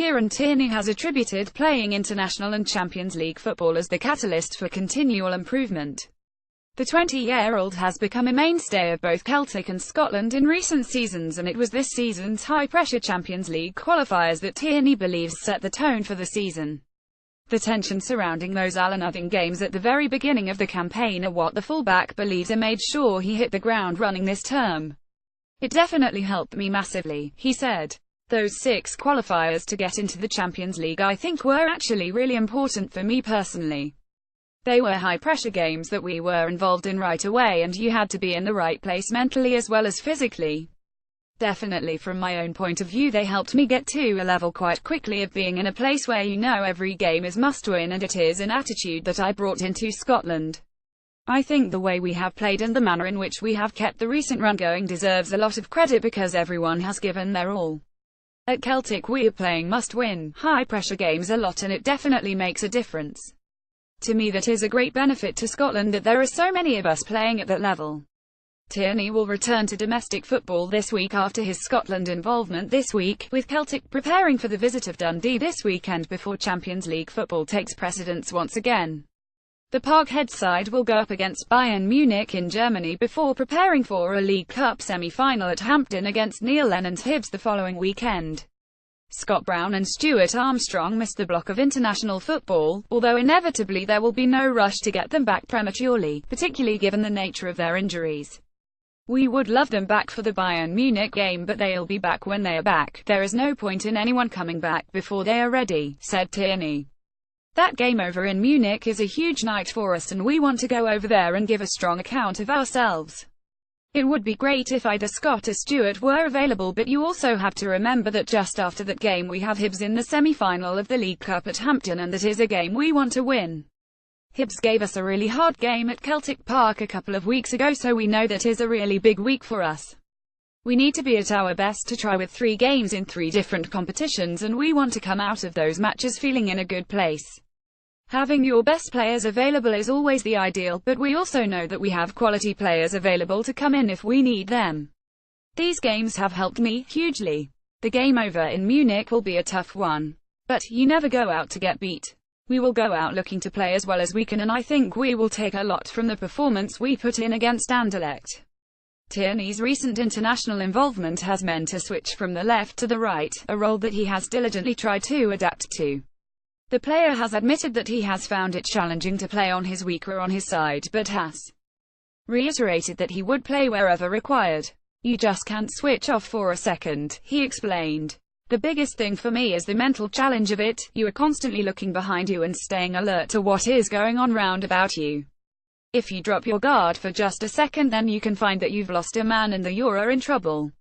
Kieran Tierney has attributed playing international and Champions League football as the catalyst for continual improvement. The 20-year-old has become a mainstay of both Celtic and Scotland in recent seasons, and it was this season's high-pressure Champions League qualifiers that Tierney believes set the tone for the season. The tension surrounding those all-or-nothing games at the very beginning of the campaign are what the fullback believes made sure he hit the ground running this term. "It definitely helped me massively," he said. "Those 6 qualifiers to get into the Champions League I think were actually really important for me personally. They were high-pressure games that we were involved in right away, and you had to be in the right place mentally as well as physically. Definitely from my own point of view they helped me get to a level quite quickly of being in a place where you know every game is must-win, and it is an attitude that I brought into Scotland. I think the way we have played and the manner in which we have kept the recent run going deserves a lot of credit because everyone has given their all. At Celtic we are playing must-win, high-pressure games a lot, and it definitely makes a difference. To me that is a great benefit to Scotland that there are so many of us playing at that level." Tierney will return to domestic football this week after his Scotland involvement this week, with Celtic preparing for the visit of Dundee this weekend before Champions League football takes precedence once again. The Parkhead side will go up against Bayern Munich in Germany before preparing for a League Cup semi-final at Hampden against Neil Lennon's Hibs the following weekend. Scott Brown and Stuart Armstrong missed the block of international football, although inevitably there will be no rush to get them back prematurely, particularly given the nature of their injuries. "We would love them back for the Bayern Munich game, but they'll be back when they are back. There is no point in anyone coming back before they are ready," said Tierney. "That game over in Munich is a huge night for us, and we want to go over there and give a strong account of ourselves. It would be great if either Scott or Stuart were available, but you also have to remember that just after that game we have Hibs in the semi-final of the League Cup at Hampden, and that is a game we want to win. Hibs gave us a really hard game at Celtic Park a couple of weeks ago, so we know that is a really big week for us. We need to be at our best to try with 3 games in 3 different competitions, and we want to come out of those matches feeling in a good place. Having your best players available is always the ideal, but we also know that we have quality players available to come in if we need them. These games have helped me hugely. The game over in Munich will be a tough one. But you never go out to get beat. We will go out looking to play as well as we can, and I think we will take a lot from the performance we put in against Anderlecht." Tierney's recent international involvement has meant a switch from the left to the right, a role that he has diligently tried to adapt to. The player has admitted that he has found it challenging to play on his weaker on his side, but has reiterated that he would play wherever required. "You just can't switch off for a second," he explained. "The biggest thing for me is the mental challenge of it. You are constantly looking behind you and staying alert to what is going on round about you. If you drop your guard for just a second, then you can find that you've lost a man and that you're in trouble.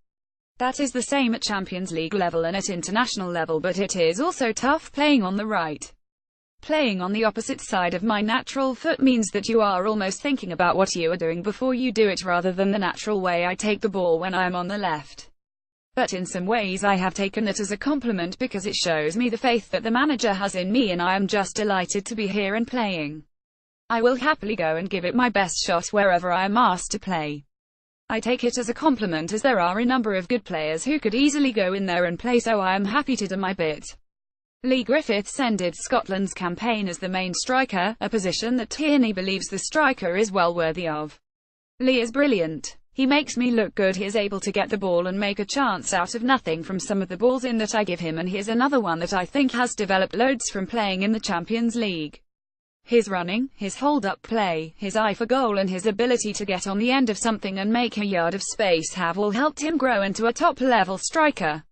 That is the same at Champions League level and at international level, but it is also tough playing on the right. Playing on the opposite side of my natural foot means that you are almost thinking about what you are doing before you do it, rather than the natural way I take the ball when I am on the left. But in some ways I have taken it as a compliment because it shows me the faith that the manager has in me, and I am just delighted to be here and playing. I will happily go and give it my best shot wherever I am asked to play. I take it as a compliment, as there are a number of good players who could easily go in there and play, so I am happy to do my bit." Lee Griffiths ended Scotland's campaign as the main striker, a position that Tierney believes the striker is well worthy of. "Lee is brilliant. He makes me look good. He is able to get the ball and make a chance out of nothing from some of the balls in that I give him, and he is another one that I think has developed loads from playing in the Champions League. His running, his hold-up play, his eye for goal, and his ability to get on the end of something and make a yard of space have all helped him grow into a top-level striker.